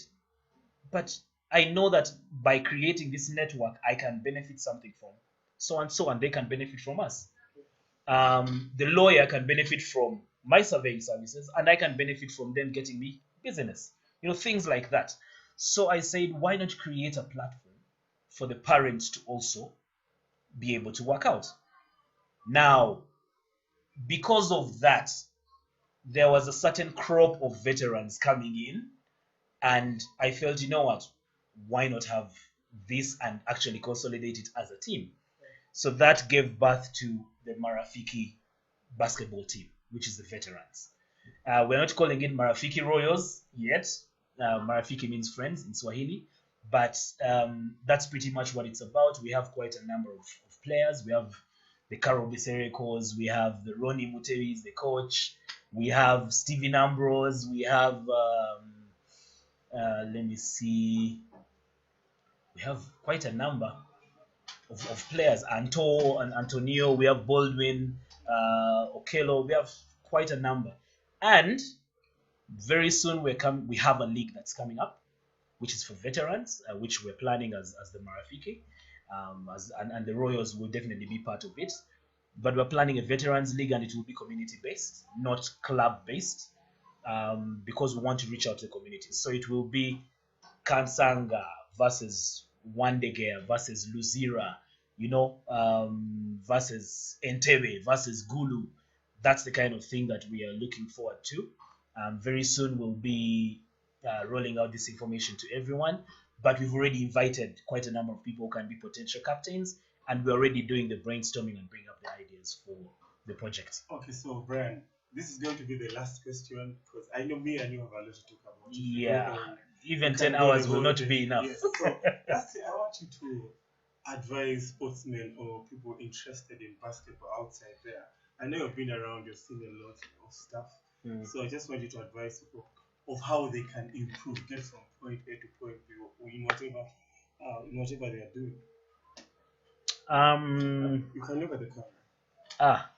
but I know that by creating this network, I can benefit something from so and so, and they can benefit from us. The lawyer can benefit from my surveying services, and I can benefit from them getting me business. Things like that. So I said, why not create a platform for the parents to also be able to work out? Now, because of that, there was a certain crop of veterans coming in, and I felt, you know what, why not have this and actually consolidate it as a team? So that gave birth to the Marafiki basketball team, which is the veterans. We're not calling it Marafiki Royals yet. Marafiki means friends in Swahili, but that's pretty much what it's about. We have quite a number of players. We have the Carol Biserekos, we have the Ronnie Muteris, the coach, we have Steven Ambrose, we have, let me see, we have quite a number of players. Anto and Antonio, we have Baldwin, Okello, we have quite a number. And very soon we have a league that's coming up, which is for veterans, which we're planning as the Marafiki, and the Royals will definitely be part of it. But we're planning a veterans league, and it will be community based, not club based, because we want to reach out to the community. So it will be Kansanga versus Wandegea versus Luzira, versus Entebbe versus Gulu. That's the kind of thing that we are looking forward to. Very soon we'll be rolling out this information to everyone, but we've already invited quite a number of people who can be potential captains, and we're already doing the brainstorming and bringing up the ideas for the project. Okay, so Brian, this is going to be the last question, because I know me and you have a lot to talk about. Yeah, even 10 hours will not be enough. Yes. So lastly, I want you to advise sportsmen or people interested in basketball outside there. I know you've been around, you've seen a lot of stuff. So I just want you to advise people of how they can improve, get from point A to point B, or in whatever they are doing. You can look at the camera.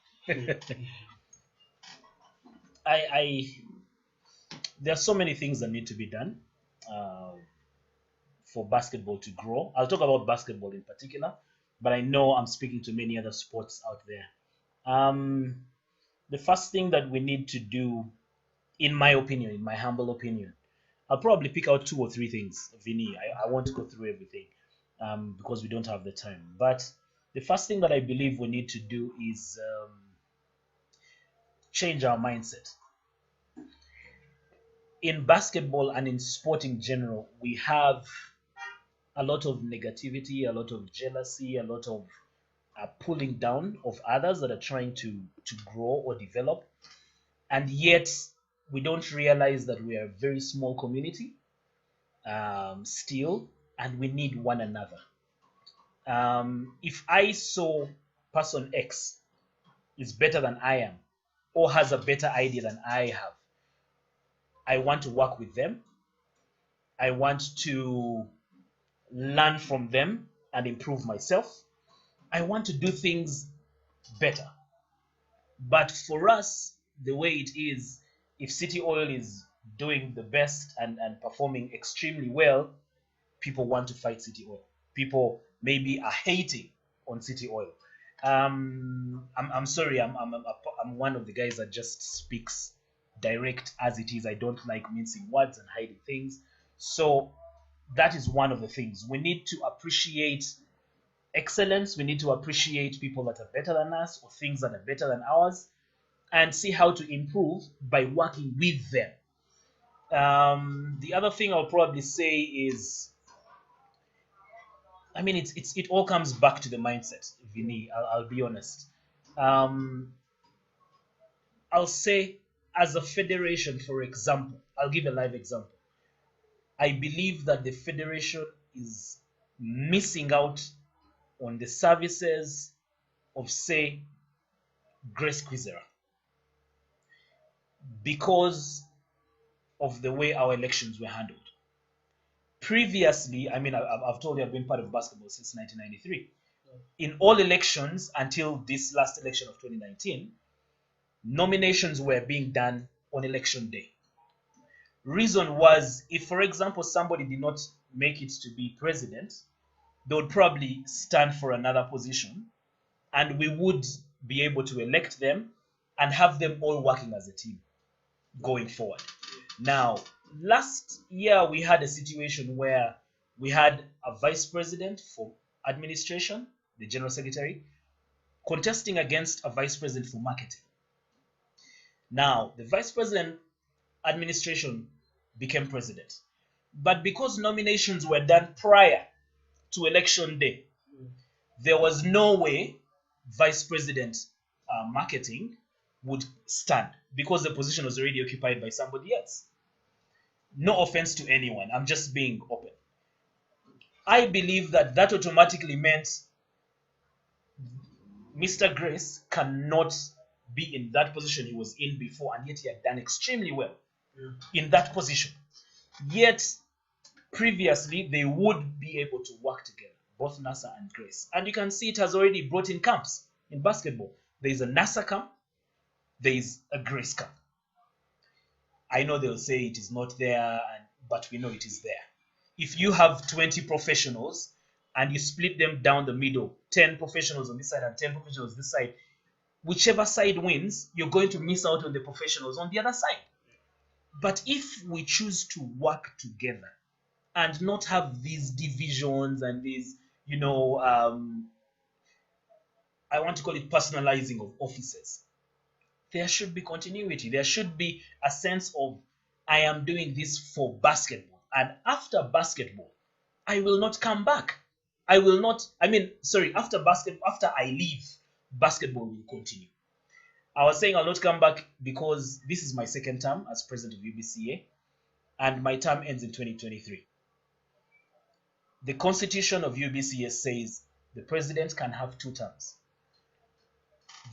There are so many things that need to be done for basketball to grow. I'll talk about basketball in particular, but I know I'm speaking to many other sports out there. The first thing that we need to do, in my opinion, in my humble opinion, I'll probably pick out 2 or 3 things, Vinnie. I won't go through everything because we don't have the time. But the first thing that I believe we need to do is change our mindset. In basketball and in sport in general, we have a lot of negativity, a lot of jealousy, a lot of pulling down of others that are trying to grow or develop. And yet, we don't realize that we are a very small community still, and we need one another. If I saw person X is better than I am, or has a better idea than I have, I want to work with them. I want to learn from them and improve myself. I want to do things better. But for us, the way it is, if City Oil is doing the best and performing extremely well, people want to fight City Oil. People maybe are hating on City Oil. I'm sorry, I'm one of the guys that just speaks direct as it is. I don't like mincing words and hiding things. So that is one of the things. We need to appreciate excellence. We need to appreciate people that are better than us or things that are better than ours, and see how to improve by working with them. The other thing I'll probably say is, it all comes back to the mindset, Vinny. I'll be honest. I'll say, as a federation, for example, I'll give a live example. I believe that the federation is missing out on the services of, say, Grace Kwizera, because of the way our elections were handled. Previously, I mean, I've told you I've been part of basketball since 1993. In all elections until this last election of 2019, nominations were being done on election day. Reason was, if, for example, somebody did not make it to be president, they would probably stand for another position, and we would be able to elect them and have them all working as a team going forward. Now, last year we had a situation where we had a vice president for administration, the general secretary, contesting against a vice president for marketing. Now, the vice president administration became president. But because nominations were done prior to election day, there was no way vice president marketing would stand because the position was already occupied by somebody else. No offense to anyone, I'm just being open. I believe that automatically meant Mr. Grace cannot be in that position he was in before, and yet he had done extremely well in that position. Yet, previously, they would be able to work together, both NASA and Grace. And you can see it has already brought in camps in basketball. There is a NASA camp, there is a Grace camp. I know they'll say it is not there, but we know it is there. If you have 20 professionals and you split them down the middle, 10 professionals on this side and 10 professionals on this side, whichever side wins, you're going to miss out on the professionals on the other side. But if we choose to work together and not have these divisions and these, I want to call it personalizing of offices, there should be continuity. There should be a sense of, I am doing this for basketball. And after basketball, I will not come back. After I leave, basketball will continue. I was saying I'll not come back because this is my second term as president of UBCA, and my term ends in 2023. The constitution of UBCA says the president can have 2 terms.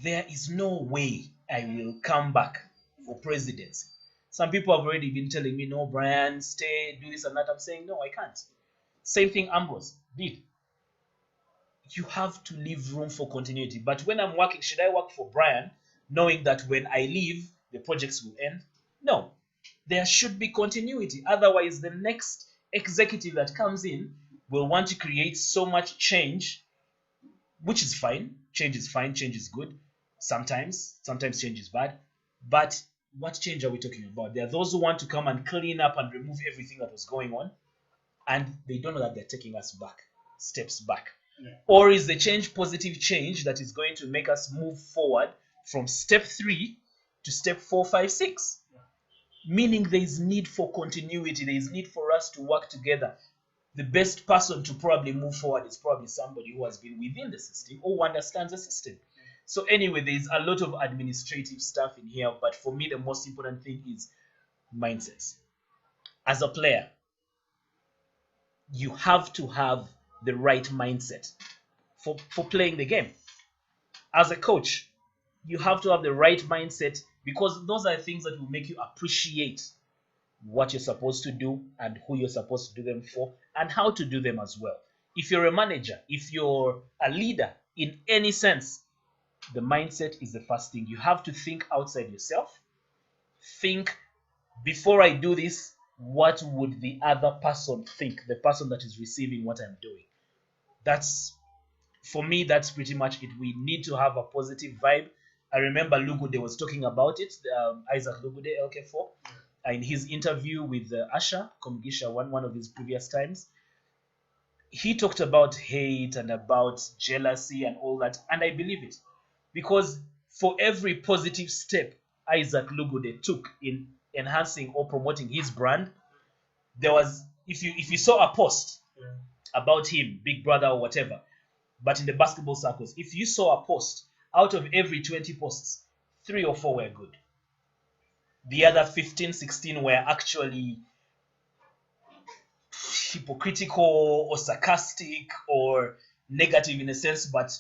There is no way I will come back for presidency. Some people have already been telling me, no, Brian, stay, do this and that. I'm saying, no, I can't. Same thing Ambrose did. You have to leave room for continuity. But when I'm working, should I work for Brian, knowing that when I leave, the projects will end? No. There should be continuity. Otherwise, the next executive that comes in will want to create so much change, which is fine. Change is fine. Change is good. Sometimes change is bad. But what change are we talking about? There are those who want to come and clean up and remove everything that was going on, and they don't know that they're taking us back, steps back. Yeah. Or is the change positive change that is going to make us move forward from step 3 to step 4, 5, 6? Yeah. Meaning there is need for continuity. There is need for us to work together. The best person to probably move forward is probably somebody who has been within the system or who understands the system. So anyway, there's a lot of administrative stuff in here, but for me, the most important thing is mindsets. As a player, you have to have the right mindset for playing the game. As a coach, you have to have the right mindset, because those are things that will make you appreciate what you're supposed to do and who you're supposed to do them for and how to do them as well. If you're a manager, if you're a leader in any sense, the mindset is the first thing. You have to think outside yourself. Think, before I do this, what would the other person think, the person that is receiving what I'm doing? For me, that's pretty much it. We need to have a positive vibe. I remember Lugude was talking about it, Isaac Lugude, LK4, in his interview with Asha Komgisha, one of his previous times. He talked about hate and about jealousy and all that, and I believe it. Because for every positive step Isaac Lugude took in enhancing or promoting his brand, there was, if you saw a post about him, Big Brother or whatever, but in the basketball circles, if you saw a post, out of every 20 posts, 3 or 4 were good. The other 15, 16 were actually hypocritical or sarcastic or negative in a sense, but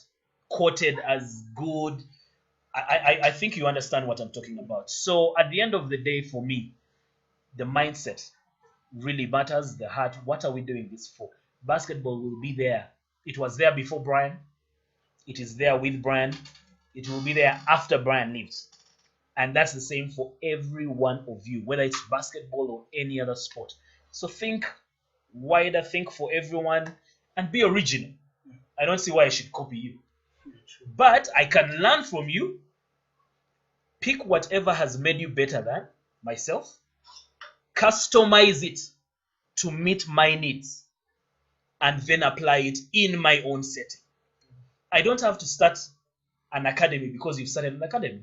quoted as good. I think you understand what I'm talking about. So at the end of the day, for me, the mindset really matters, the heart. What are we doing this for? Basketball will be there. It was there before Brian. It is there with Brian. It will be there after Brian leaves. And that's the same for every one of you, whether it's basketball or any other sport. So think wider, think for everyone, and be original. I don't see why I should copy you. But I can learn from you. Pick whatever has made you better than myself. Customize it to meet my needs. And then apply it in my own setting. I don't have to start an academy because you've started an academy.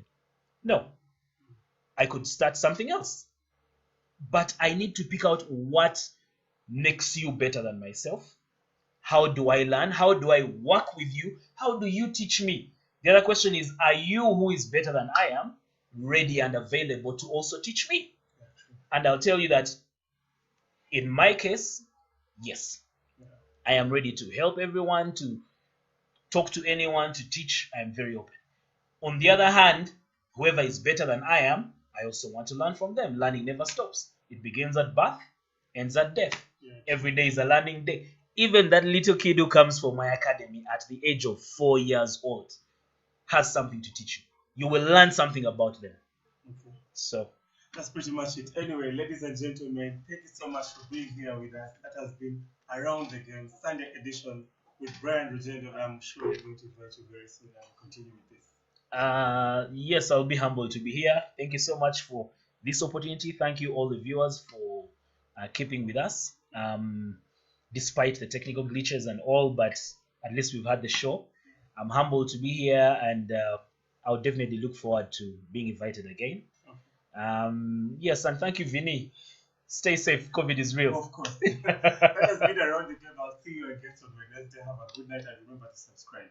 No. I could start something else. But I need to pick out what makes you better than myself. How do I learn? How do I work with you? How do you teach me? The other question is, are you, who is better than I am, ready and available to also teach me? And I'll tell you that in my case, yes. I am ready to help everyone, to talk to anyone, to teach. I am very open. On the other hand, whoever is better than I am, I also want to learn from them. Learning never stops. It begins at birth, ends at death. Every day is a learning day. Even that little kid who comes from my academy at the age of 4 years old has something to teach you. You will learn something about them. Okay. So that's pretty much it. Anyway, ladies and gentlemen, thank you so much for being here with us. That has been Around the Game Sunday edition with Brian Rugyendo. I'm sure we're going to invite you very soon and continue with this. Yes, I'll be humbled to be here. Thank you so much for this opportunity. Thank you, all the viewers, for keeping with us. Despite the technical glitches and all, but at least we've had the show. I'm humbled to be here, and I'll definitely look forward to being invited again. Yes, and thank you, Vinnie. Stay safe. COVID is real. Of course. That has been Around the Game. I'll see you again on Wednesday. Have a good night and remember to subscribe.